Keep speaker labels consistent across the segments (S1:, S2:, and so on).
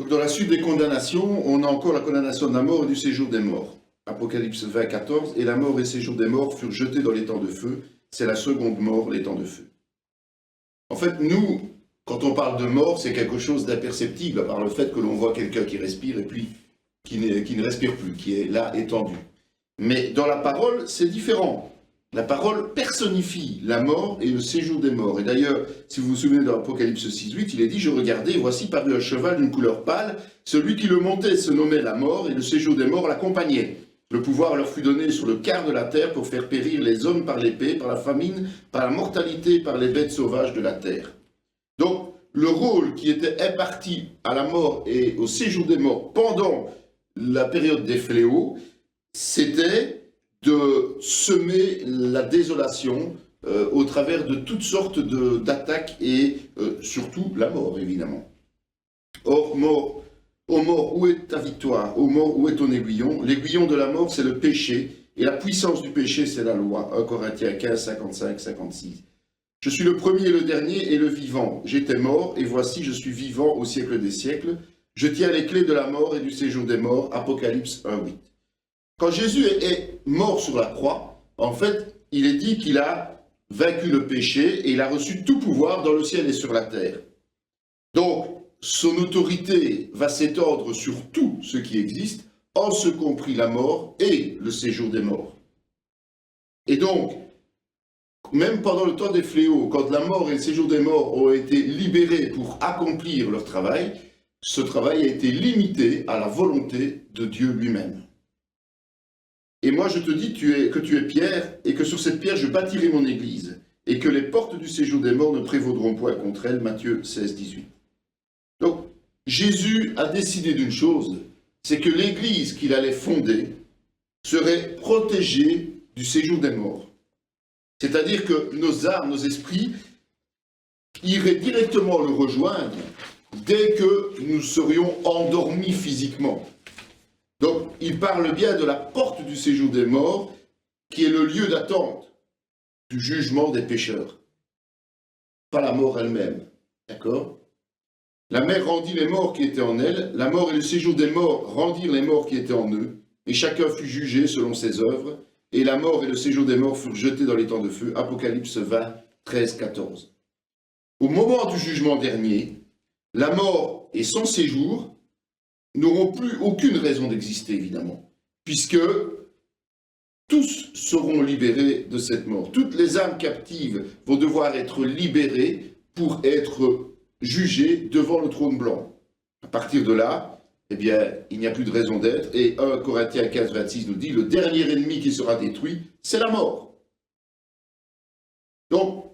S1: Donc dans la suite des condamnations, on a encore la condamnation de la mort et du séjour des morts. Apocalypse 20, 14, « Et la mort et le séjour des morts furent jetés dans les temps de feu. C'est la seconde mort, les temps de feu. » En fait, nous, quand on parle de mort, c'est quelque chose d'imperceptible par le fait que l'on voit quelqu'un qui respire et puis qui ne respire plus, qui est là étendu. Mais dans la parole, c'est différent. La parole personnifie la mort et le séjour des morts. Et d'ailleurs, si vous vous souvenez de l'Apocalypse 6.8, il est dit « Je regardais, et voici parut un cheval d'une couleur pâle. Celui qui le montait se nommait la mort, et le séjour des morts l'accompagnait. Le pouvoir leur fut donné sur le quart de la terre pour faire périr les hommes par l'épée, par la famine, par la mortalité, par les bêtes sauvages de la terre. » Donc, le rôle qui était imparti à la mort et au séjour des morts pendant la période des fléaux, c'était de semer la désolation au travers de toutes sortes d'attaques et surtout la mort, évidemment. Or, mort, ô mort, où est ta victoire? Ô mort, où est ton aiguillon? L'aiguillon de la mort, c'est le péché, et la puissance du péché, c'est la loi. 1 Corinthiens 15, 55, 56. Je suis le premier et le dernier et le vivant. J'étais mort, et voici, je suis vivant au siècle des siècles. Je tiens les clés de la mort et du séjour des morts. Apocalypse 1, 8. Quand Jésus est mort sur la croix, en fait, il est dit qu'il a vaincu le péché et il a reçu tout pouvoir dans le ciel et sur la terre. Donc, son autorité va s'étendre sur tout ce qui existe, en ce compris la mort et le séjour des morts. Et donc, même pendant le temps des fléaux, quand la mort et le séjour des morts ont été libérés pour accomplir leur travail, ce travail a été limité à la volonté de Dieu lui-même. Et moi je te dis que tu es Pierre, et que sur cette pierre je bâtirai mon église, et que les portes du séjour des morts ne prévaudront point contre elle. Matthieu 16, 18. Donc Jésus a décidé d'une chose, c'est que l'église qu'il allait fonder serait protégée du séjour des morts. C'est-à-dire que nos âmes, nos esprits iraient directement le rejoindre dès que nous serions endormis physiquement. Donc, il parle bien de la porte du séjour des morts, qui est le lieu d'attente du jugement des pécheurs. Pas la mort elle-même, d'accord? La mer rendit les morts qui étaient en elle, la mort et le séjour des morts rendirent les morts qui étaient en eux, et chacun fut jugé selon ses œuvres, et la mort et le séjour des morts furent jetés dans les temps de feu. Apocalypse 20, 13, 14. Au moment du jugement dernier, la mort et son séjour n'auront plus aucune raison d'exister, évidemment, puisque tous seront libérés de cette mort. Toutes les âmes captives vont devoir être libérées pour être jugées devant le trône blanc. À partir de là, eh bien, il n'y a plus de raison d'être, et 1 Corinthiens 15, 26 nous dit, le dernier ennemi qui sera détruit, c'est la mort. Donc,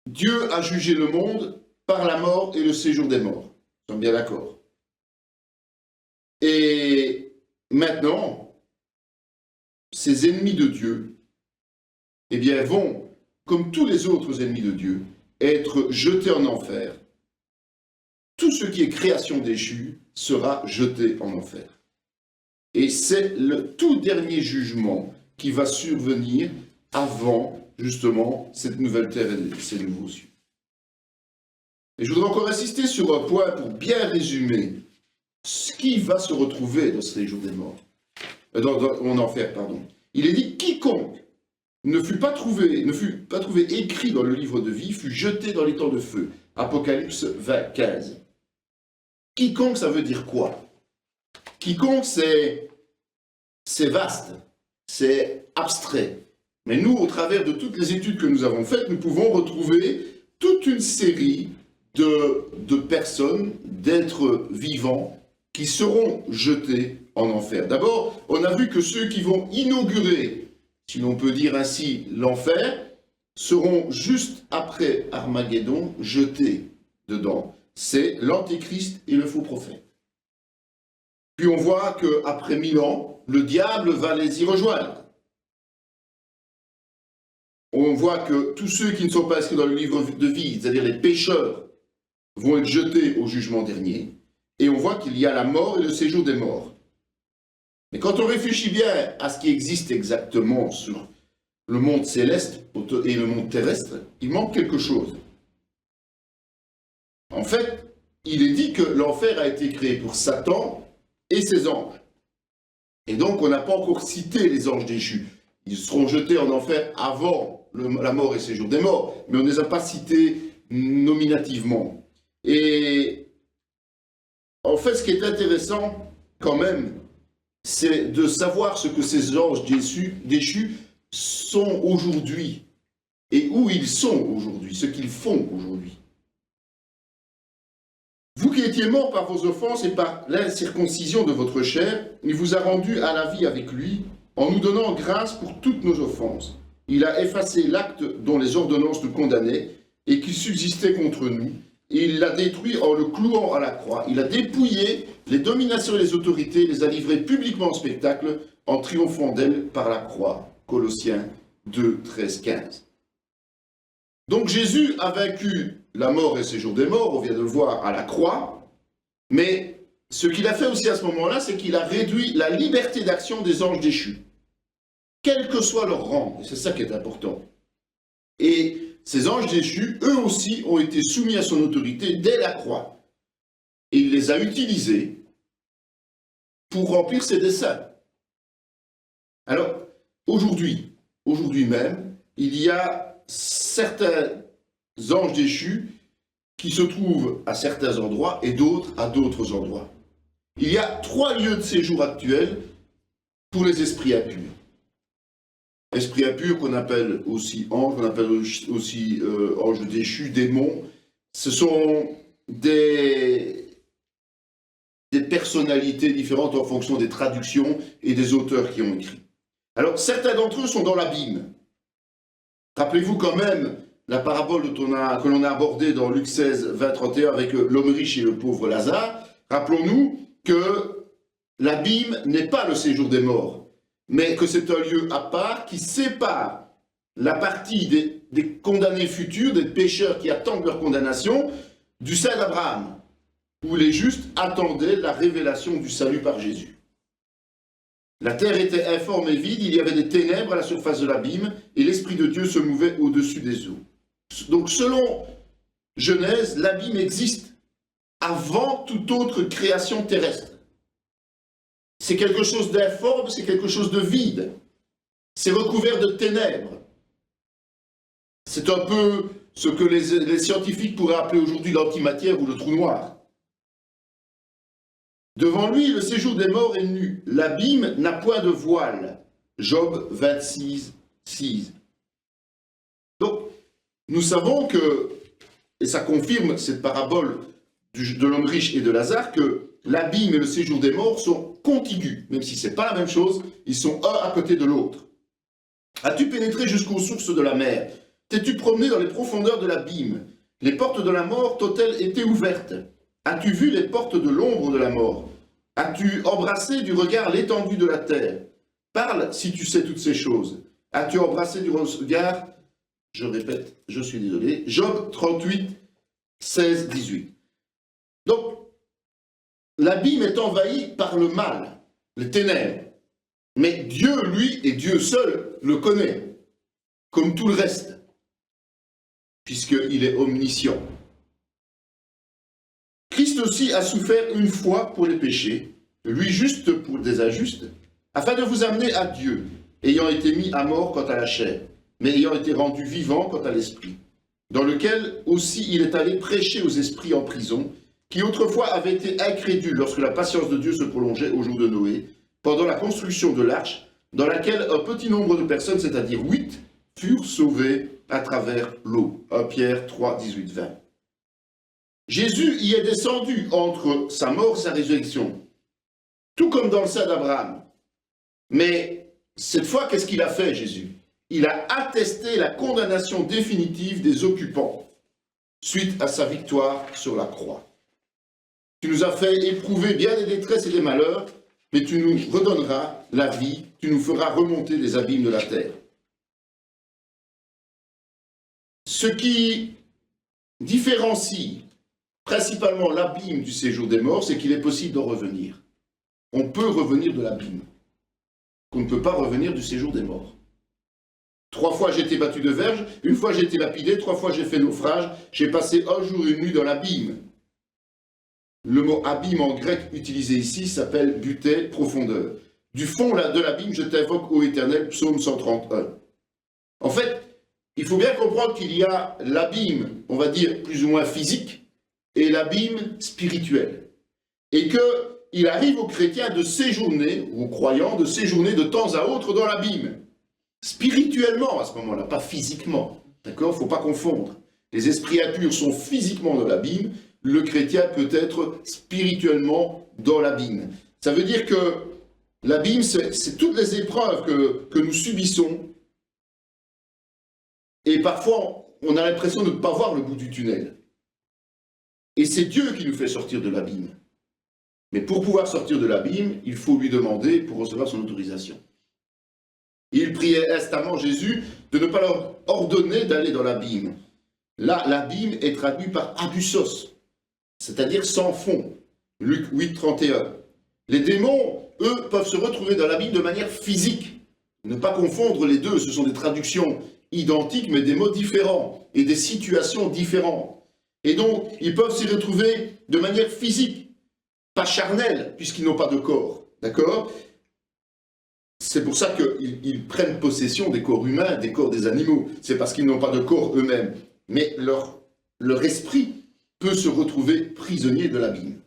S1: Dieu a jugé le monde par la mort et le séjour des morts. Nous sommes bien d'accord. Et maintenant, ces ennemis de Dieu, eh bien, vont, comme tous les autres ennemis de Dieu, être jetés en enfer. Tout ce qui est création déchue sera jeté en enfer. Et c'est le tout dernier jugement qui va survenir avant, justement, cette nouvelle terre et ces nouveaux cieux. Et je voudrais encore insister sur un point pour bien résumer ce qui va se retrouver dans ce séjour des morts, en enfer, pardon. Il est dit, quiconque ne fut pas trouvé écrit dans le livre de vie, fut jeté dans les temps de feu. Apocalypse 20, 15. Quiconque, ça veut dire quoi? Quiconque, c'est vaste, c'est abstrait. Mais nous, au travers de toutes les études que nous avons faites, nous pouvons retrouver toute une série de personnes, d'êtres vivants, qui seront jetés en enfer. D'abord, on a vu que ceux qui vont inaugurer, si l'on peut dire ainsi, l'enfer, seront juste après Armageddon jetés dedans. C'est l'Antéchrist et le faux prophète. Puis on voit qu'après 1000 ans, le diable va les y rejoindre. On voit que tous ceux qui ne sont pas inscrits dans le livre de vie, c'est-à-dire les pécheurs, vont être jetés au jugement dernier. Et on voit qu'il y a la mort et le séjour des morts. Mais quand on réfléchit bien à ce qui existe exactement sur le monde céleste et le monde terrestre, il manque quelque chose. En fait, il est dit que l'enfer a été créé pour Satan et ses anges. Et donc, on n'a pas encore cité les anges déchus. Ils seront jetés en enfer avant la mort et séjour des morts, mais on ne les a pas cités nominativement. Et en fait, ce qui est intéressant, quand même, c'est de savoir ce que ces anges déchus sont aujourd'hui, et où ils sont aujourd'hui, ce qu'ils font aujourd'hui. Vous qui étiez morts par vos offenses et par l'incirconcision de votre chair, il vous a rendus à la vie avec lui, en nous donnant grâce pour toutes nos offenses. Il a effacé l'acte dont les ordonnances nous condamnaient et qui subsistait contre nous, et il l'a détruit en le clouant à la croix. Il a dépouillé les dominations et les autorités, les a livrées publiquement en spectacle, en triomphant d'elles par la croix. Colossiens 2, 13, 15. Donc Jésus a vaincu la mort et séjour des morts, on vient de le voir à la croix, mais ce qu'il a fait aussi à ce moment-là, c'est qu'il a réduit la liberté d'action des anges déchus, quel que soit leur rang, et c'est ça qui est important. Et ces anges déchus, eux aussi, ont été soumis à son autorité dès la croix, et il les a utilisés pour remplir ses desseins. Alors, aujourd'hui même, il y a certains anges déchus qui se trouvent à certains endroits et d'autres à d'autres endroits. Il y a 3 lieux de séjour actuels pour les esprits impurs. Esprits impurs qu'on appelle aussi anges, qu'on appelle aussi anges déchus, démons. Ce sont des personnalités différentes en fonction des traductions et des auteurs qui ont écrit. Alors, certains d'entre eux sont dans l'abîme. Rappelez-vous quand même la parabole que l'on a abordée dans Luc 16, 20, 31 avec l'homme riche et le pauvre Lazare. Rappelons-nous que l'abîme n'est pas le séjour des morts, mais que c'est un lieu à part qui sépare la partie des condamnés futurs, des pécheurs qui attendent leur condamnation, du sein d'Abraham, où les justes attendaient la révélation du salut par Jésus. La terre était informe et vide, il y avait des ténèbres à la surface de l'abîme, et l'Esprit de Dieu se mouvait au-dessus des eaux. Donc selon Genèse, l'abîme existe avant toute autre création terrestre. C'est quelque chose d'informe, c'est quelque chose de vide. C'est recouvert de ténèbres. C'est un peu ce que les scientifiques pourraient appeler aujourd'hui l'antimatière ou le trou noir. Devant lui, le séjour des morts est nu. L'abîme n'a point de voile. Job 26, 6. Donc, nous savons que, et ça confirme cette parabole de l'homme riche et de Lazare, que l'abîme et le séjour des morts sont contigus. Même si ce n'est pas la même chose, ils sont un à côté de l'autre. As-tu pénétré jusqu'aux sources de la mer? T'es-tu promené dans les profondeurs de l'abîme? Les portes de la mort t'ont-elles été ouvertes? As-tu vu les portes de l'ombre de la mort? As-tu embrassé du regard l'étendue de la terre? Parle si tu sais toutes ces choses. As-tu embrassé du regard, je répète, je suis désolé, Job 38, 16, 18. Donc, l'abîme est envahi par le mal, les ténèbres. Mais Dieu, lui, et Dieu seul, le connaît, comme tout le reste, puisqu'il est omniscient. Christ aussi a souffert une fois pour les péchés, lui juste pour des injustes, afin de vous amener à Dieu, ayant été mis à mort quant à la chair, mais ayant été rendu vivant quant à l'esprit, dans lequel aussi il est allé prêcher aux esprits en prison, qui autrefois avaient été incrédules lorsque la patience de Dieu se prolongeait au jour de Noé, pendant la construction de l'arche, dans laquelle un petit nombre de personnes, c'est-à-dire 8, furent sauvées à travers l'eau. 1 Pierre 3, 18, 20. Jésus y est descendu entre sa mort et sa résurrection, tout comme dans le sein d'Abraham. Mais cette fois, qu'est-ce qu'il a fait, Jésus? Il a attesté la condamnation définitive des occupants, suite à sa victoire sur la croix. Tu nous as fait éprouver bien des détresses et des malheurs, mais tu nous redonneras la vie, tu nous feras remonter les abîmes de la terre. Ce qui différencie principalement l'abîme du séjour des morts, c'est qu'il est possible d'en revenir. On peut revenir de l'abîme, qu'on ne peut pas revenir du séjour des morts. 3 fois j'ai été battu de verge, 1 fois j'ai été lapidé, 3 fois j'ai fait naufrage, j'ai passé 1 jour et 1 nuit dans l'abîme. Le mot abîme en grec utilisé ici s'appelle buté, profondeur. Du fond de l'abîme, je t'invoque, ô Éternel, psaume 131. En fait, il faut bien comprendre qu'il y a l'abîme, on va dire, plus ou moins physique, et l'abîme spirituel. Et qu'il arrive aux chrétiens de séjourner, aux croyants, de séjourner de temps à autre dans l'abîme. Spirituellement à ce moment-là, pas physiquement. D'accord ? Il ne faut pas confondre. Les esprits impurs sont physiquement dans l'abîme, le chrétien peut être spirituellement dans l'abîme. Ça veut dire que l'abîme, c'est toutes les épreuves que nous subissons. Et parfois, on a l'impression de ne pas voir le bout du tunnel. Et c'est Dieu qui nous fait sortir de l'abîme. Mais pour pouvoir sortir de l'abîme, il faut lui demander pour recevoir son autorisation. Il priait instamment Jésus de ne pas leur ordonner d'aller dans l'abîme. Là, l'abîme est traduit par abyssos, c'est-à-dire sans fond. Luc 8, 31. Les démons, eux, peuvent se retrouver dans l'abîme de manière physique. Ne pas confondre les deux, ce sont des traductions identiques, mais des mots différents et des situations différentes. Et donc, ils peuvent s'y retrouver de manière physique, pas charnelle, puisqu'ils n'ont pas de corps. D'accord ? C'est pour ça qu'ils prennent possession des corps humains, des corps des animaux. C'est parce qu'ils n'ont pas de corps eux-mêmes. Mais leur esprit peut se retrouver prisonnier de l'abîme.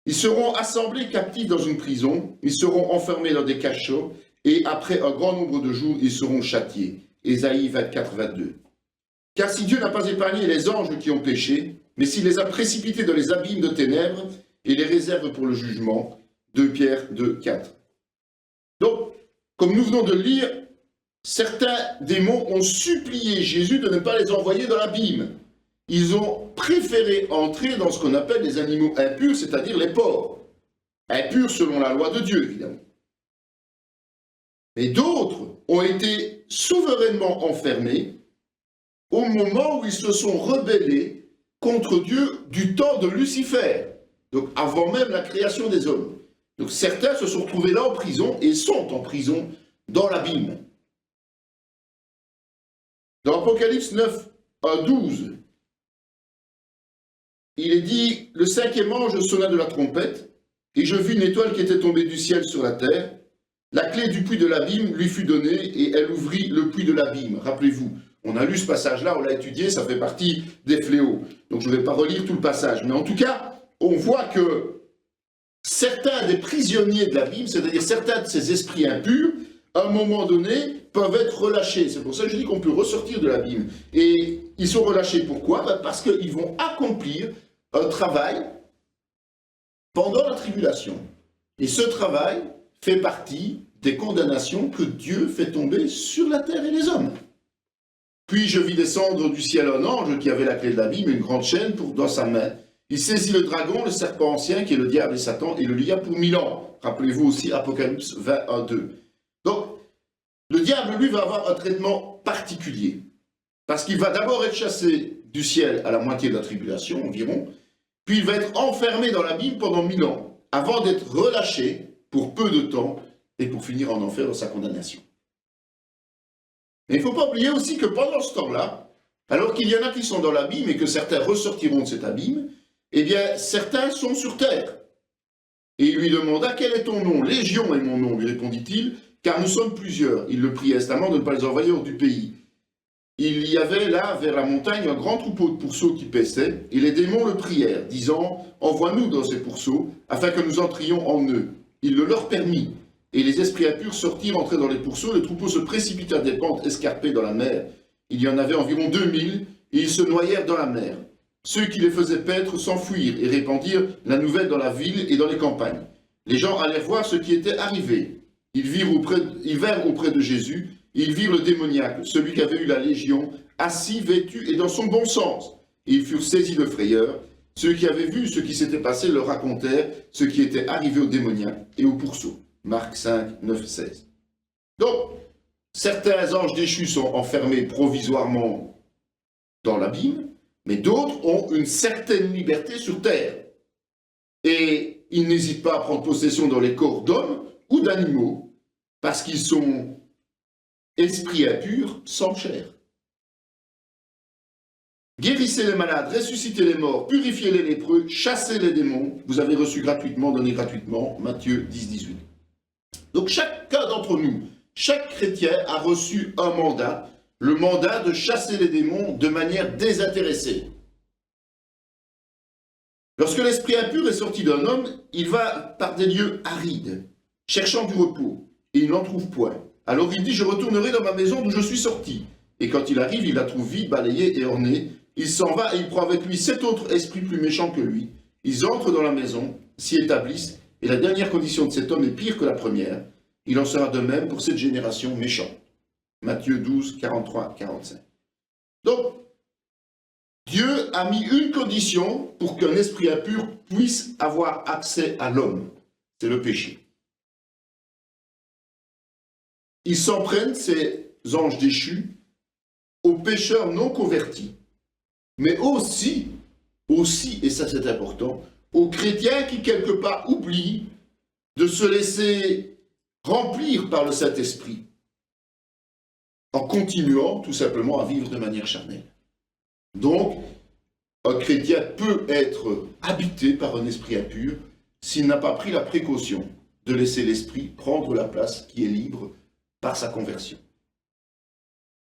S1: Ils seront assemblés captifs dans une prison, ils seront enfermés dans des cachots, et après un grand nombre de jours, ils seront châtiés. Ésaïe 24, 22. Car si Dieu n'a pas épargné les anges qui ont péché, mais s'il les a précipités dans les abîmes de ténèbres et les réserve pour le jugement, 2 Pierre 2, 4. Donc, comme nous venons de le lire, certains démons ont supplié Jésus de ne pas les envoyer dans l'abîme. Ils ont préféré entrer dans ce qu'on appelle les animaux impurs, c'est-à-dire les porcs. Impurs selon la loi de Dieu, évidemment. Mais d'autres ont été souverainement enfermés au moment où ils se sont rebellés contre Dieu du temps de Lucifer, donc avant même la création des hommes. Donc certains se sont retrouvés là en prison et sont en prison dans l'abîme. Dans Apocalypse 9, 1, 12, il est dit, le 5e ange sonna de la trompette, et je vis une étoile qui était tombée du ciel sur la terre. La clé du puits de l'abîme lui fut donnée, et elle ouvrit le puits de l'abîme. Rappelez-vous, on a lu ce passage-là, on l'a étudié, ça fait partie des fléaux. Donc je ne vais pas relire tout le passage. Mais en tout cas, on voit que certains des prisonniers de l'abîme, c'est-à-dire certains de ces esprits impurs, à un moment donné, peuvent être relâchés. C'est pour ça que je dis qu'on peut ressortir de l'abîme. Et ils sont relâchés, pourquoi ? Parce qu'ils vont accomplir un travail pendant la tribulation. Et ce travail fait partie des condamnations que Dieu fait tomber sur la terre et les hommes. Puis je vis descendre du ciel un ange qui avait la clé de l'abîme, une grande chaîne dans sa main. Il saisit le dragon, le serpent ancien, qui est le diable et Satan, et le lia pour 1000 ans. Rappelez-vous aussi Apocalypse 21, 2. Donc, le diable, lui, va avoir un traitement particulier. Parce qu'il va d'abord être chassé du ciel à la moitié de la tribulation, environ, puis il va être enfermé dans l'abîme pendant 1000 ans, avant d'être relâché pour peu de temps, et pour finir en enfer dans sa condamnation. Mais il ne faut pas oublier aussi que pendant ce temps-là, alors qu'il y en a qui sont dans l'abîme et que certains ressortiront de cet abîme, eh bien, certains sont sur terre. Et il lui demanda, quel est ton nom ? Légion est mon nom, lui répondit-il, car nous sommes plusieurs. Il le prie instamment de ne pas les envoyer hors du pays. Il y avait là, vers la montagne, un grand troupeau de pourceaux qui paissaient, et les démons le prièrent, disant, envoie-nous dans ces pourceaux, afin que nous entrions en eux. Il le leur permit. Et les esprits impurs sortirent, entrèrent dans les pourceaux, le troupeau se précipita des pentes escarpées dans la mer. Il y en avait environ 2000, et ils se noyèrent dans la mer. Ceux qui les faisaient paître s'enfuirent et répandirent la nouvelle dans la ville et dans les campagnes. Les gens allèrent voir ce qui était arrivé. Ils vinrent auprès de Jésus, et ils virent le démoniaque, celui qui avait eu la légion, assis, vêtu et dans son bon sens. Et ils furent saisis de frayeur. Ceux qui avaient vu ce qui s'était passé leur racontèrent ce qui était arrivé au démoniaque et au pourceau. Marc 5, 9, 16. Donc, certains anges déchus sont enfermés provisoirement dans l'abîme, mais d'autres ont une certaine liberté sur terre. Et ils n'hésitent pas à prendre possession dans les corps d'hommes ou d'animaux, parce qu'ils sont esprits impurs sans chair. Guérissez les malades, ressuscitez les morts, purifiez les lépreux, chassez les démons. Vous avez reçu gratuitement, donné gratuitement. Matthieu 10, 18. Donc chacun d'entre nous, chaque chrétien a reçu un mandat, le mandat de chasser les démons de manière désintéressée. Lorsque l'esprit impur est sorti d'un homme, il va par des lieux arides, cherchant du repos, et il n'en trouve point. Alors il dit, je retournerai dans ma maison d'où je suis sorti. Et quand il arrive, il la trouve vide, balayée et ornée. Il s'en va et il prend avec lui 7 autres esprits plus méchants que lui. Ils entrent dans la maison, s'y établissent, et la dernière condition de cet homme est pire que la première. Il en sera de même pour cette génération méchante. Matthieu 12, 43, 45. Donc, Dieu a mis une condition pour qu'un esprit impur puisse avoir accès à l'homme. C'est le péché. Ils s'en prennent, ces anges déchus, aux pécheurs non convertis, mais aussi, et ça c'est important, aux chrétiens qui quelque part oublient de se laisser remplir par le Saint-Esprit, en continuant tout simplement à vivre de manière charnelle. Donc, un chrétien peut être habité par un esprit impur s'il n'a pas pris la précaution de laisser l'esprit prendre la place qui est libre par sa conversion.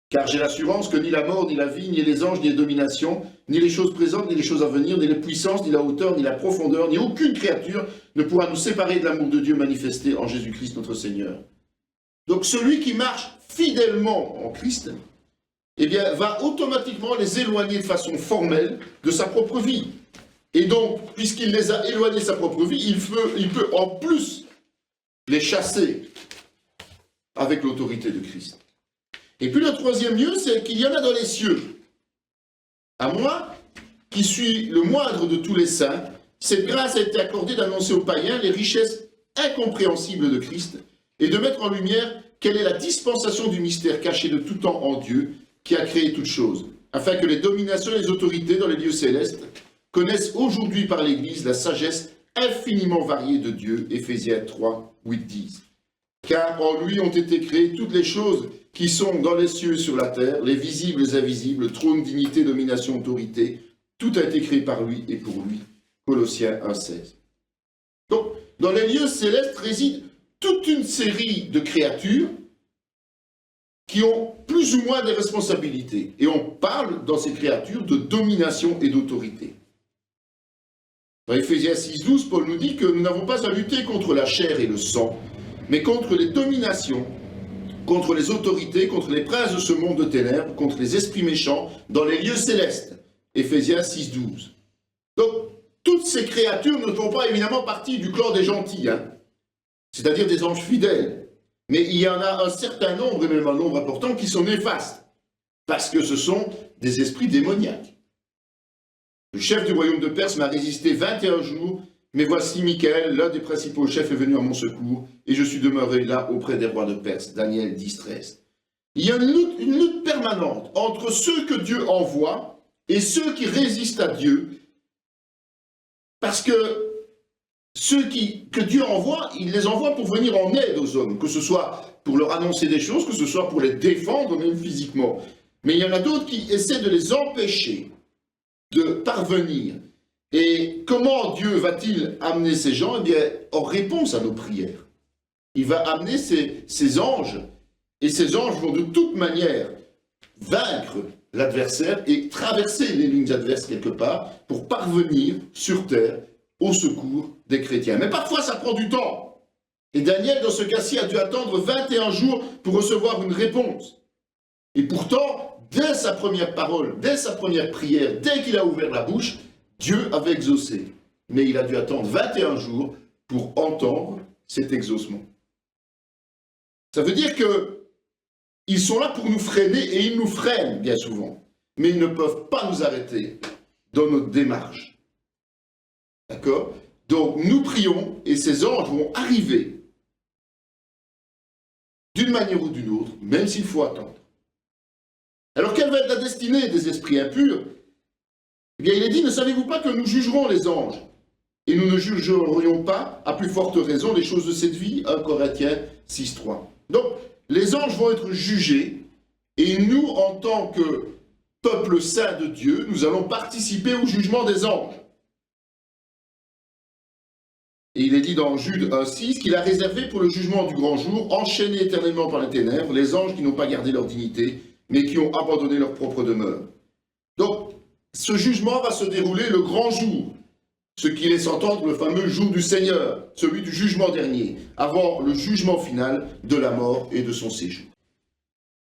S1: Car j'ai l'assurance que ni la mort, ni la vie, ni les anges, ni les dominations, ni les choses présentes, ni les choses à venir, ni les puissances, ni la hauteur, ni la profondeur, ni aucune créature ne pourra nous séparer de l'amour de Dieu manifesté en Jésus-Christ notre Seigneur. Donc celui qui marche fidèlement en Christ, eh bien, va automatiquement les éloigner de façon formelle de sa propre vie. Et donc, puisqu'il les a éloignés de sa propre vie, il peut en plus les chasser avec l'autorité de Christ. Et puis le troisième lieu, c'est qu'il y en a dans les cieux. À moi, qui suis le moindre de tous les saints, cette grâce a été accordée d'annoncer aux païens les richesses incompréhensibles de Christ et de mettre en lumière quelle est la dispensation du mystère caché de tout temps en Dieu, qui a créé toutes choses, afin que les dominations et les autorités dans les lieux célestes connaissent aujourd'hui par l'Église la sagesse infiniment variée de Dieu, Éphésiens 3, 8, 10. Car en lui ont été créées toutes les choses qui sont dans les cieux et sur la terre, les visibles et les invisibles, trône, dignité, domination, autorité, tout a été créé par lui et pour lui. Colossiens 1, 16. Donc, dans les lieux célestes réside toute une série de créatures qui ont plus ou moins des responsabilités. Et on parle dans ces créatures de domination et d'autorité. Dans Éphésiens 6, 12, Paul nous dit que nous n'avons pas à lutter contre la chair et le sang, mais contre les dominations, contre les autorités, contre les princes de ce monde de ténèbres, contre les esprits méchants dans les lieux célestes. Éphésiens 6, 12. Donc, toutes ces créatures ne font pas évidemment partie du clan des gentils, c'est-à-dire des anges fidèles. Mais il y en a un certain nombre, et même un nombre important, qui sont néfastes, parce que ce sont des esprits démoniaques. Le chef du royaume de Perse m'a résisté 21 jours, mais voici Michael, l'un des principaux chefs, est venu à mon secours, et je suis demeuré là auprès des rois de Perse. Daniel 10, 13. Il y a une lutte permanente entre ceux que Dieu envoie et ceux qui résistent à Dieu, parce que ceux que Dieu envoie, il les envoie pour venir en aide aux hommes, que ce soit pour leur annoncer des choses, que ce soit pour les défendre même physiquement. Mais il y en a d'autres qui essaient de les empêcher de parvenir. Et comment Dieu va-t-il amener ces gens? Eh bien, en réponse à nos prières. Il va amener ces anges, et ces anges vont de toute manière vaincre l'adversaire et traverser les lignes adverses quelque part pour parvenir sur terre au secours des chrétiens. Mais parfois, ça prend du temps. Et Daniel, dans ce cas-ci, a dû attendre 21 jours pour recevoir une réponse. Et pourtant, dès sa première parole, dès sa première prière, dès qu'il a ouvert la bouche, Dieu avait exaucé. Mais il a dû attendre 21 jours pour entendre cet exaucement. Ça veut dire qu'ils sont là pour nous freiner, et ils nous freinent bien souvent. Mais ils ne peuvent pas nous arrêter dans notre démarche. D'accord? Donc nous prions et ces anges vont arriver d'une manière ou d'une autre, même s'il faut attendre. Alors quelle va être la destinée des esprits impurs? Eh bien il est dit, ne savez-vous pas que nous jugerons les anges? Et nous ne jugerions pas, à plus forte raison, les choses de cette vie? 1 Corinthiens 6, 3. Donc les anges vont être jugés, et nous, en tant que peuple saint de Dieu, nous allons participer au jugement des anges. Et il est dit dans Jude 1,6 qu'il a réservé pour le jugement du grand jour, enchaînés éternellement par les ténèbres, les anges qui n'ont pas gardé leur dignité, mais qui ont abandonné leur propre demeure. Donc, ce jugement va se dérouler le grand jour, ce qui laisse entendre le fameux jour du Seigneur, celui du jugement dernier, avant le jugement final de la mort et de son séjour.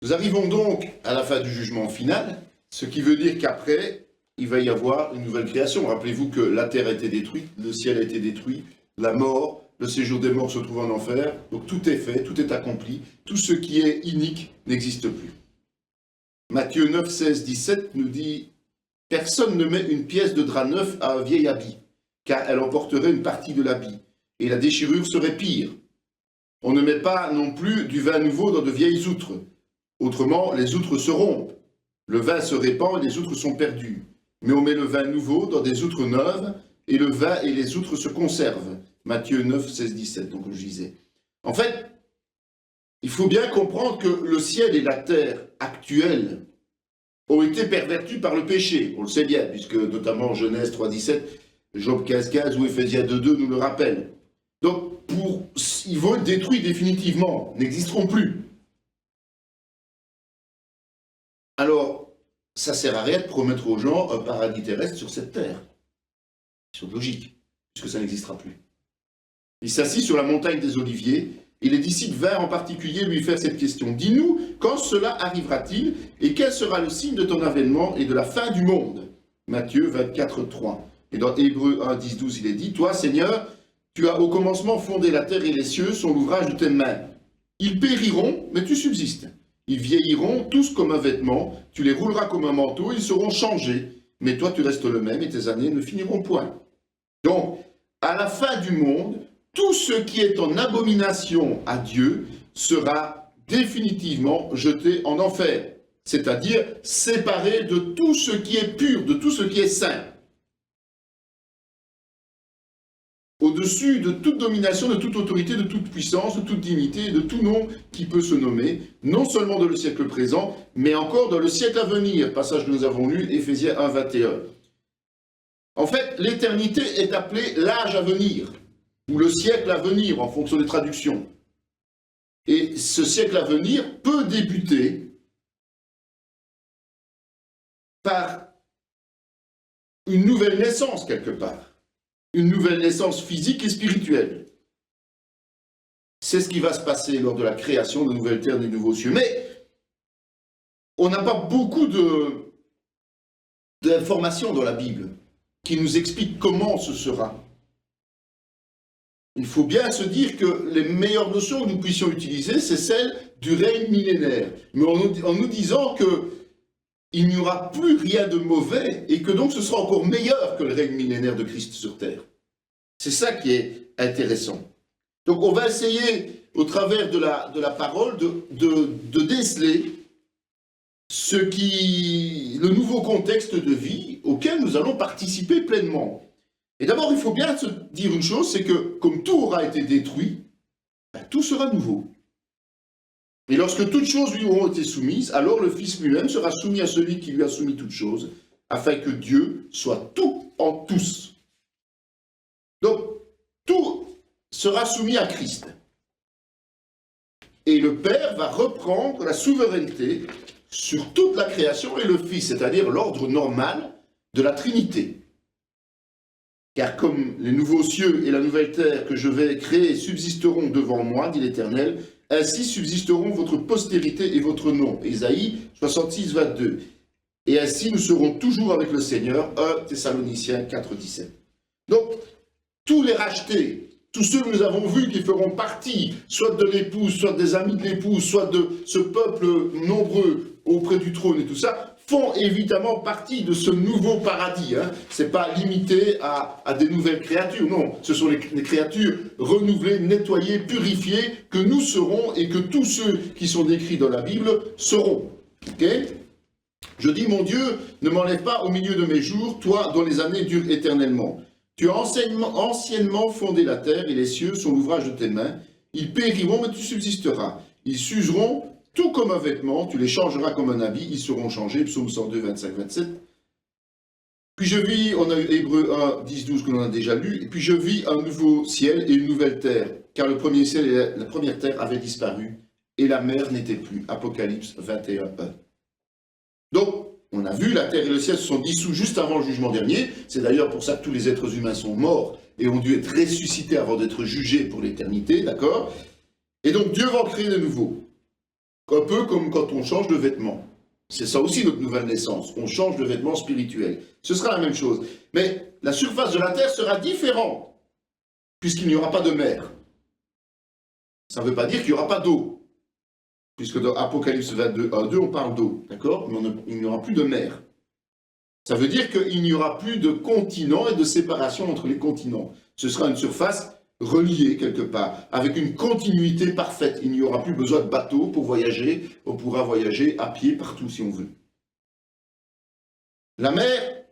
S1: Nous arrivons donc à la fin du jugement final, ce qui veut dire qu'après, il va y avoir une nouvelle création. Rappelez-vous que la terre a été détruite, le ciel a été détruit, la mort, le séjour des morts se trouve en enfer, donc tout est fait, tout est accompli, tout ce qui est inique n'existe plus. Matthieu 9, 16, 17 nous dit « Personne ne met une pièce de drap neuf à un vieil habit, car elle emporterait une partie de l'habit, et la déchirure serait pire. On ne met pas non plus du vin nouveau dans de vieilles outres, autrement les outres se rompent, le vin se répand et les outres sont perdues. Mais on met le vin nouveau dans des outres neuves, et le vin et les outres se conservent. » Matthieu 9, 16, 17, donc je disais. En fait, il faut bien comprendre que le ciel et la terre actuels ont été pervertis par le péché. On le sait bien, puisque notamment Genèse 3, 17, Job 15, 15 ou Éphésiens 2, 2 nous le rappellent. Donc, ils vont être détruits définitivement, n'existeront plus. Alors, ça sert à rien de promettre aux gens un paradis terrestre sur cette terre. C'est logique, puisque ça n'existera plus. Il s'assit sur la montagne des Oliviers, et les disciples vinrent en particulier lui faire cette question. « Dis-nous, quand cela arrivera-t-il, et quel sera le signe de ton avènement et de la fin du monde ?» Matthieu 24, 3. Et dans Hébreux 1, 10, 12, il est dit « Toi, Seigneur, tu as au commencement fondé la terre et les cieux, sont l'ouvrage de tes mains. Ils périront, mais tu subsistes. Ils vieilliront tous comme un vêtement, tu les rouleras comme un manteau, ils seront changés. Mais toi, tu restes le même et tes années ne finiront point. » Donc, à la fin du monde, tout ce qui est en abomination à Dieu sera définitivement jeté en enfer, c'est-à-dire séparé de tout ce qui est pur, de tout ce qui est saint. Au-dessus de toute domination, de toute autorité, de toute puissance, de toute dignité, de tout nom qui peut se nommer, non seulement dans le siècle présent, mais encore dans le siècle à venir, passage que nous avons lu, Éphésiens 1, 21. En fait, l'éternité est appelée l'âge à venir, ou le siècle à venir, en fonction des traductions. Et ce siècle à venir peut débuter par une nouvelle naissance, quelque part. Une nouvelle naissance physique et spirituelle. C'est ce qui va se passer lors de la création de nouvelles terres et de nouveaux cieux. Mais on n'a pas beaucoup d'informations dans la Bible qui nous expliquent comment ce sera. Il faut bien se dire que les meilleures notions que nous puissions utiliser, c'est celle du règne millénaire. Mais en nous disant qu'il n'y aura plus rien de mauvais et que donc ce sera encore meilleur que le règne millénaire de Christ sur terre. C'est ça qui est intéressant. Donc on va essayer, au travers de la parole, de déceler le nouveau contexte de vie auquel nous allons participer pleinement. Et d'abord, il faut bien se dire une chose, c'est que comme tout aura été détruit, tout sera nouveau. Et lorsque toutes choses lui auront été soumises, alors le Fils lui-même sera soumis à celui qui lui a soumis toutes choses, afin que Dieu soit tout en tous. Donc, tout sera soumis à Christ. Et le Père va reprendre la souveraineté sur toute la création et le Fils, c'est-à-dire l'ordre normal de la Trinité. Car comme les nouveaux cieux et la nouvelle terre que je vais créer subsisteront devant moi, dit l'Éternel, ainsi subsisteront votre postérité et votre nom. Ésaïe 66, 22. Et ainsi nous serons toujours avec le Seigneur. 1 Thessaloniciens 4, 17. Donc, tous les rachetés, tous ceux que nous avons vus qui feront partie, soit de l'épouse, soit des amis de l'épouse, soit de ce peuple nombreux auprès du trône et tout ça, font évidemment partie de ce nouveau paradis. Ce n'est pas limité à des nouvelles créatures, non. Ce sont les créatures renouvelées, nettoyées, purifiées, que nous serons et que tous ceux qui sont décrits dans la Bible seront. Okay? Je dis, mon Dieu, ne m'enlève pas au milieu de mes jours, toi dont les années durent éternellement. Tu as anciennement fondé la terre et les cieux sont l'ouvrage de tes mains. Ils périront, mais tu subsisteras. Ils s'useront, tout comme un vêtement, tu les changeras comme un habit, ils seront changés. Psaume 102, 25, 27. Puis je vis, on a eu Hébreux 1, 10, 12 que l'on a déjà lu, et puis je vis un nouveau ciel et une nouvelle terre, car le premier ciel et la première terre avaient disparu, et la mer n'était plus. Apocalypse 21, 1. Donc, on a vu, la terre et le ciel se sont dissous juste avant le jugement dernier. C'est d'ailleurs pour ça que tous les êtres humains sont morts et ont dû être ressuscités avant d'être jugés pour l'éternité, d'accord? Et donc Dieu va en créer de nouveau. Un peu comme quand on change de vêtements. C'est ça aussi notre nouvelle naissance. On change de vêtements spirituels. Ce sera la même chose. Mais la surface de la terre sera différente, puisqu'il n'y aura pas de mer. Ça ne veut pas dire qu'il n'y aura pas d'eau. Puisque dans Apocalypse 22, 1, 2, on parle d'eau, d'accord? Mais il n'y aura plus de mer. Ça veut dire qu'il n'y aura plus de continent et de séparation entre les continents. Ce sera une surface reliée quelque part, avec une continuité parfaite. Il n'y aura plus besoin de bateau pour voyager, on pourra voyager à pied partout si on veut. La mer,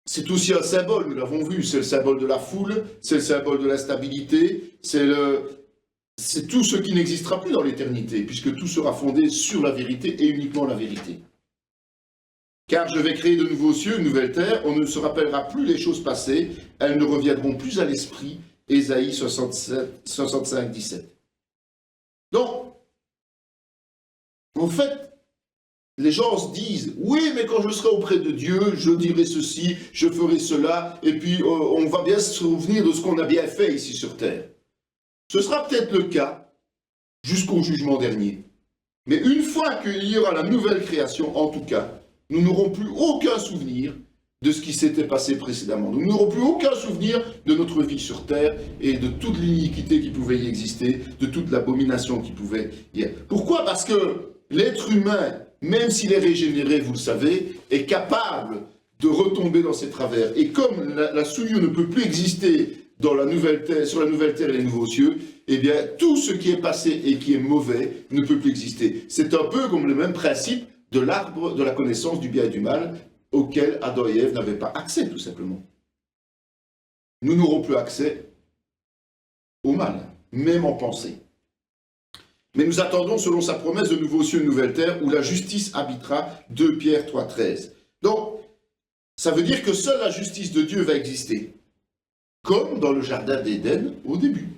S1: c'est aussi un symbole, nous l'avons vu, c'est le symbole de la foule, c'est le symbole de la stabilité, c'est tout ce qui n'existera plus dans l'éternité, puisque tout sera fondé sur la vérité et uniquement la vérité. Car je vais créer de nouveaux cieux, une nouvelle terre, on ne se rappellera plus les choses passées, elles ne reviendront plus à l'esprit. Ésaïe 65, 17. Donc, en fait, les gens se disent, oui, mais quand je serai auprès de Dieu, je dirai ceci, je ferai cela, et puis on va bien se souvenir de ce qu'on a bien fait ici sur terre. Ce sera peut-être le cas jusqu'au jugement dernier. Mais une fois qu'il y aura la nouvelle création, en tout cas, nous n'aurons plus aucun souvenir de ce qui s'était passé précédemment. Nous n'aurons plus aucun souvenir de notre vie sur terre et de toute l'iniquité qui pouvait y exister, de toute l'abomination qui pouvait y être. Pourquoi? Parce que l'être humain, même s'il est régénéré, vous le savez, est capable de retomber dans ses travers. Et comme la souillure ne peut plus exister dans la nouvelle terre, sur la nouvelle terre et les nouveaux cieux, eh bien, tout ce qui est passé et qui est mauvais ne peut plus exister. C'est un peu comme le même principe de l'arbre de la connaissance du bien et du mal, auquel Adam et Ève n'avaient pas accès, tout simplement. Nous n'aurons plus accès au mal, même en pensée. Mais nous attendons, selon sa promesse, de nouveaux cieux et de nouvelles terres, où la justice habitera. 2 Pierre 3, 13. Donc, ça veut dire que seule la justice de Dieu va exister, comme dans le jardin d'Éden au début.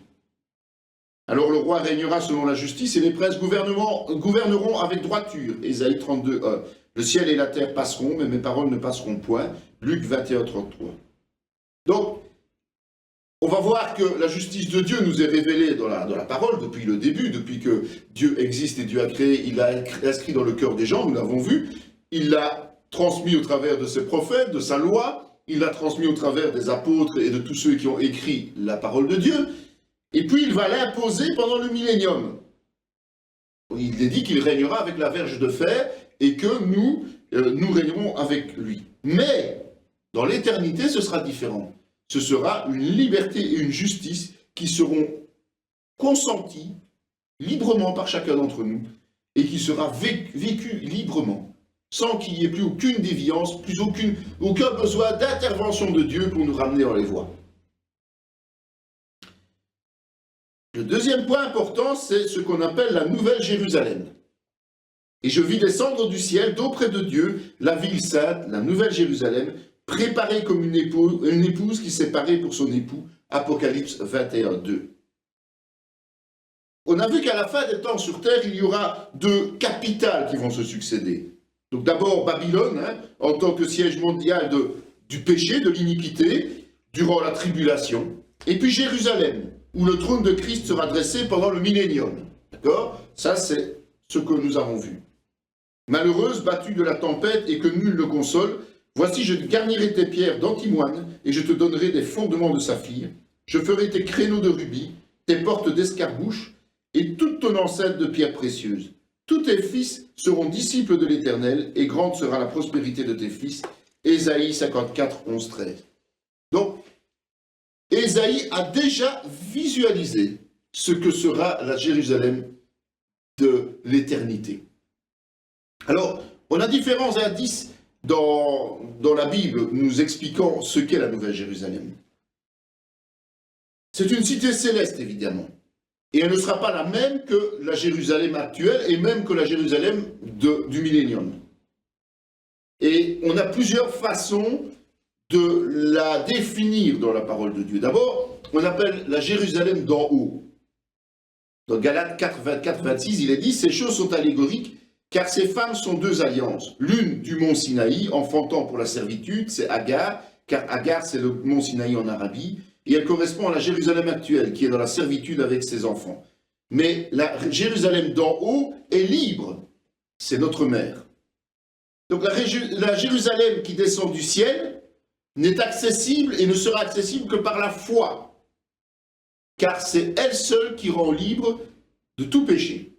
S1: Alors le roi régnera selon la justice et les princes gouverneront avec droiture. Ésaïe 32, 1. Le ciel et la terre passeront, mais mes paroles ne passeront point. Luc 21, 33. Donc, on va voir que la justice de Dieu nous est révélée dans la parole depuis le début, depuis que Dieu existe et Dieu a créé, il l'a inscrit dans le cœur des gens, nous l'avons vu. Il l'a transmis au travers de ses prophètes, de sa loi, il l'a transmis au travers des apôtres et de tous ceux qui ont écrit la parole de Dieu, et puis il va l'imposer pendant le millénium. Il est dit qu'il régnera avec la verge de fer et que nous régnerons avec lui. Mais dans l'éternité, ce sera différent. Ce sera une liberté et une justice qui seront consenties librement par chacun d'entre nous et qui sera vécue librement, sans qu'il n'y ait plus aucune déviance, plus aucun besoin d'intervention de Dieu pour nous ramener dans les voies. Le deuxième point important, c'est ce qu'on appelle la Nouvelle Jérusalem. Et je vis descendre du ciel d'auprès de Dieu la ville sainte, la Nouvelle Jérusalem, préparée comme une épouse qui s'est parée pour son époux. Apocalypse 21, 2. On a vu qu'à la fin des temps sur terre, il y aura 2 capitales qui vont se succéder. Donc d'abord Babylone, en tant que siège mondial du péché, de l'iniquité, durant la tribulation. Et puis Jérusalem, où le trône de Christ sera dressé pendant le millénium. D'accord? Ça, c'est ce que nous avons vu. Malheureuse, battue de la tempête et que nul ne console, voici, je garnirai tes pierres d'antimoine et je te donnerai des fondements de saphir. Je ferai tes créneaux de rubis, tes portes d'escarbouche et toute ton enceinte de pierres précieuses. Tous tes fils seront disciples de l'Éternel et grande sera la prospérité de tes fils. Ésaïe 54, 11, 13. Donc, Ésaïe a déjà visualisé ce que sera la Jérusalem de l'éternité. Alors, on a différents indices dans la Bible nous expliquant ce qu'est la Nouvelle Jérusalem. C'est une cité céleste, évidemment. Et elle ne sera pas la même que la Jérusalem actuelle et même que la Jérusalem du millénium. Et on a plusieurs façons de la définir dans la parole de Dieu. D'abord, on appelle la Jérusalem d'en haut. Dans Galates 4, 24, 26, il est dit « Ces choses sont allégoriques, car ces femmes sont deux alliances. L'une du mont Sinaï, enfantant pour la servitude, c'est Agar, car Agar, c'est le mont Sinaï en Arabie, et elle correspond à la Jérusalem actuelle, qui est dans la servitude avec ses enfants. Mais la Jérusalem d'en haut est libre, c'est notre mère. Donc la Jérusalem qui descend du ciel n'est accessible et ne sera accessible que par la foi, car c'est elle seule qui rend libre de tout péché.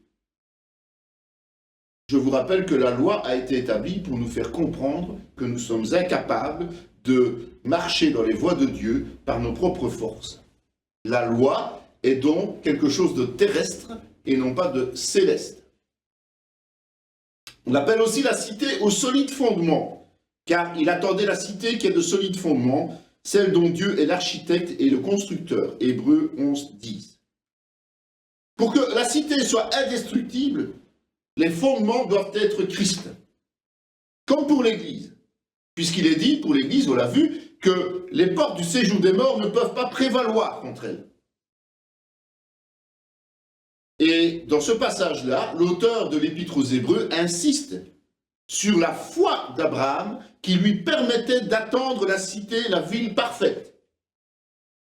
S1: Je vous rappelle que la loi a été établie pour nous faire comprendre que nous sommes incapables de marcher dans les voies de Dieu par nos propres forces. La loi est donc quelque chose de terrestre et non pas de céleste. On l'appelle aussi la cité au solide fondement, car il attendait la cité qui est de solide fondement, celle dont Dieu est l'architecte et le constructeur. Hébreux 11, 10. Pour que la cité soit indestructible, les fondements doivent être Christ. Comme pour l'Église, puisqu'il est dit, pour l'Église, on l'a vu, que les portes du séjour des morts ne peuvent pas prévaloir contre elle. Et dans ce passage-là, l'auteur de l'Épître aux Hébreux insiste sur la foi d'Abraham qui lui permettait d'attendre la cité, la ville parfaite,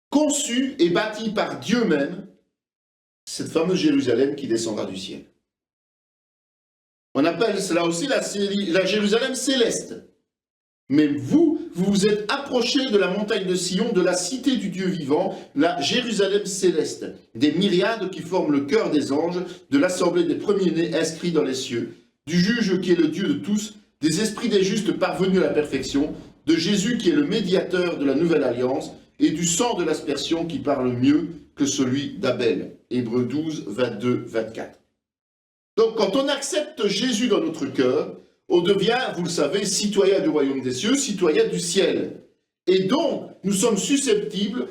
S1: conçue et bâtie par Dieu même, cette fameuse Jérusalem qui descendra du ciel. On appelle cela aussi la Jérusalem céleste. Mais vous vous êtes approchés de la montagne de Sion, de la cité du Dieu vivant, la Jérusalem céleste, des myriades qui forment le cœur des anges, de l'assemblée des premiers-nés inscrits dans les cieux, du juge qui est le Dieu de tous, des esprits des justes parvenus à la perfection, de Jésus qui est le médiateur de la nouvelle alliance, et du sang de l'aspersion qui parle mieux que celui d'Abel. Hébreux 12, 22, 24. Donc quand on accepte Jésus dans notre cœur, on devient, vous le savez, citoyen du royaume des cieux, citoyen du ciel. Et donc, nous sommes susceptibles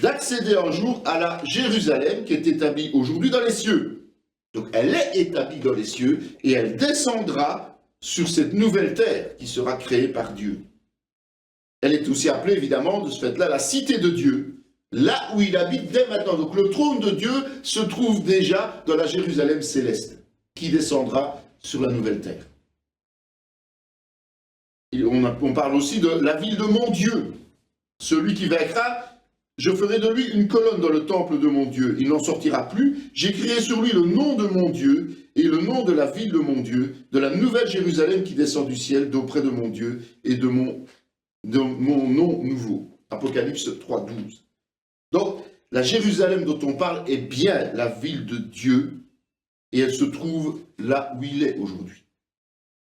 S1: d'accéder un jour à la Jérusalem qui est établie aujourd'hui dans les cieux. Donc elle est établie dans les cieux et elle descendra sur cette nouvelle terre qui sera créée par Dieu. Elle est aussi appelée évidemment de ce fait-là la cité de Dieu, là où il habite dès maintenant. Donc le trône de Dieu se trouve déjà dans la Jérusalem céleste qui descendra sur la nouvelle terre. Et on parle aussi de la ville de mon Dieu. Celui qui vaincra, je ferai de lui une colonne dans le temple de mon Dieu. Il n'en sortira plus. J'écrirai sur lui le nom de mon Dieu et le nom de la ville de mon Dieu, de la nouvelle Jérusalem qui descend du ciel d'auprès de mon Dieu et de mon nom nouveau. Apocalypse 3, 12. Donc, la Jérusalem dont on parle est bien la ville de Dieu et elle se trouve là où il est aujourd'hui.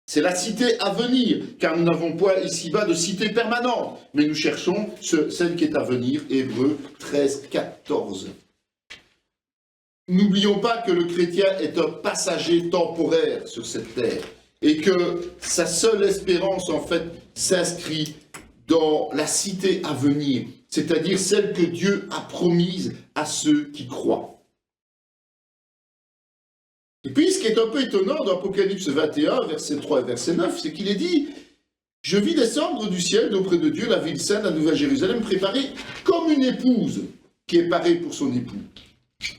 S1: C'est la cité à venir, car nous n'avons point ici-bas de cité permanente, mais nous cherchons celle qui est à venir, Hébreux 13, 14. N'oublions pas que le chrétien est un passager temporaire sur cette terre, et que sa seule espérance, en fait, s'inscrit dans la cité à venir, c'est-à-dire celle que Dieu a promise à ceux qui croient. Et puis, ce qui est un peu étonnant dans Apocalypse 21, verset 3 et verset 9, c'est qu'il est dit « Je vis descendre du ciel d'auprès de Dieu la ville sainte, la nouvelle Jérusalem, préparée comme une épouse qui est parée pour son époux.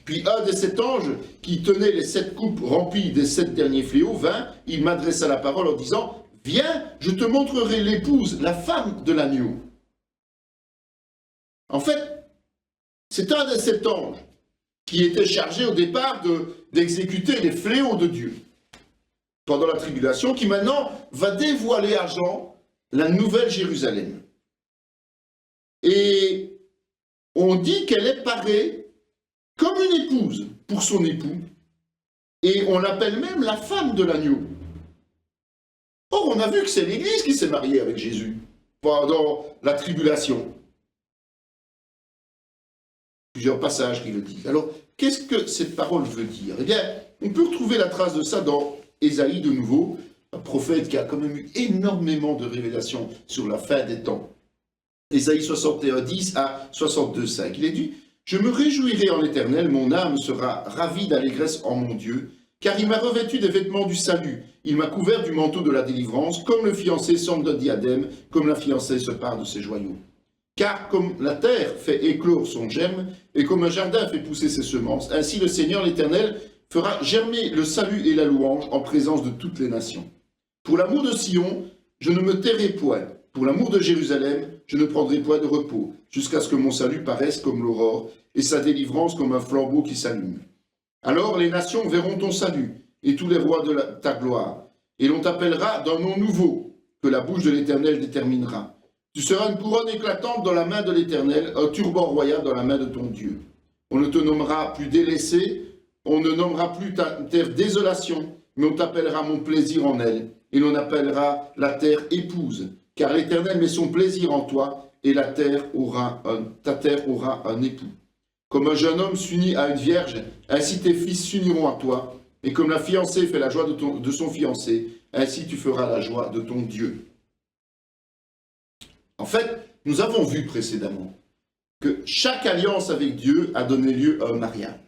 S1: Puis un des 7 anges qui tenait les 7 coupes remplies des 7 derniers fléaux vint, il m'adressa la parole en disant « Viens, je te montrerai l'épouse, la femme de l'agneau. » En fait, c'est un des 7 anges qui était chargé au départ d'exécuter les fléaux de Dieu pendant la tribulation, qui maintenant va dévoiler à Jean la nouvelle Jérusalem. Et on dit qu'elle est parée comme une épouse pour son époux, et on l'appelle même la femme de l'agneau. Or, on a vu que c'est l'Église qui s'est mariée avec Jésus pendant la tribulation. Plusieurs passages qui le disent. Alors, qu'est-ce que cette parole veut dire? Eh bien, on peut retrouver la trace de ça dans Ésaïe de nouveau, un prophète qui a quand même eu énormément de révélations sur la fin des temps. Ésaïe 61, 10 à 62, 5. Il est dit Je me réjouirai en l'Éternel, mon âme sera ravie d'allégresse en mon Dieu, car il m'a revêtu des vêtements du salut, il m'a couvert du manteau de la délivrance, comme le fiancé semble d'un diadème, comme la fiancée se pare de ses joyaux. Car comme la terre fait éclore son germe, et comme un jardin fait pousser ses semences, ainsi le Seigneur l'Éternel fera germer le salut et la louange en présence de toutes les nations. Pour l'amour de Sion, je ne me tairai point. Pour l'amour de Jérusalem, je ne prendrai point de repos, jusqu'à ce que mon salut paraisse comme l'aurore, et sa délivrance comme un flambeau qui s'allume. Alors les nations verront ton salut, et tous les rois de ta gloire, et l'on t'appellera d'un nom nouveau, que la bouche de l'Éternel déterminera. Tu seras une couronne éclatante dans la main de l'Éternel, un turban royal dans la main de ton Dieu. On ne te nommera plus délaissé, on ne nommera plus ta terre désolation, mais on t'appellera mon plaisir en elle, et l'on appellera la terre épouse, car l'Éternel met son plaisir en toi, et ta terre aura un époux. Comme un jeune homme s'unit à une vierge, ainsi tes fils s'uniront à toi, et comme la fiancée fait la joie de son fiancé, ainsi tu feras la joie de ton Dieu. En fait, nous avons vu précédemment que chaque alliance avec Dieu a donné lieu à un mariage.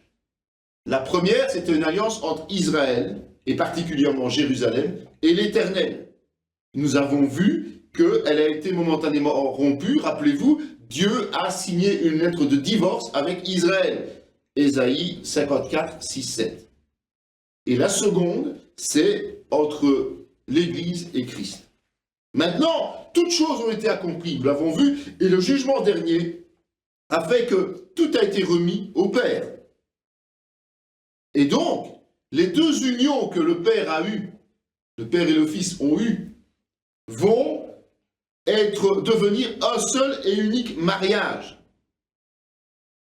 S1: La première, c'était une alliance entre Israël, et particulièrement Jérusalem, et l'Éternel. Nous avons vu qu'elle a été momentanément rompue. Rappelez-vous, Dieu a signé une lettre de divorce avec Israël. Ésaïe 54, 6, 7. Et la seconde, c'est entre l'Église et Christ. Maintenant, toutes choses ont été accomplies, nous l'avons vu, et le jugement dernier a fait que tout a été remis au Père. Et donc, les deux unions que le Père a eues, le Père et le Fils ont eues, vont devenir un seul et unique mariage.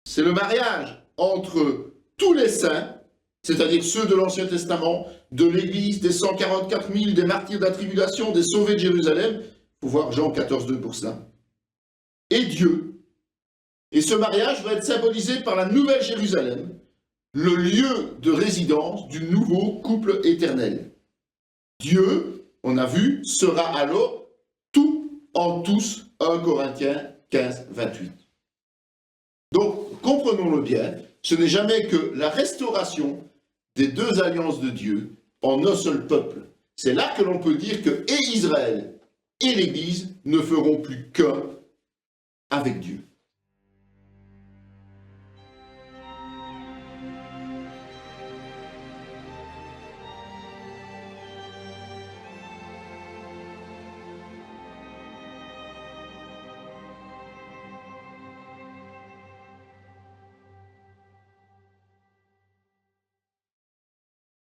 S1: C'est le mariage entre tous les saints, c'est-à-dire ceux de l'Ancien Testament, de l'Église, des 144 000, des martyrs de la tribulation, des sauvés de Jérusalem. Il faut voir Jean 14, 2 pour ça. Et Dieu. Et ce mariage va être symbolisé par la Nouvelle Jérusalem, le lieu de résidence du nouveau couple éternel. Dieu, on a vu, sera alors tout en tous, 1 Corinthiens 15, 28. Donc, comprenons-le bien, ce n'est jamais que la restauration des deux alliances de Dieu en un seul peuple. C'est là que l'on peut dire que et Israël et l'Église ne feront plus qu'un avec Dieu.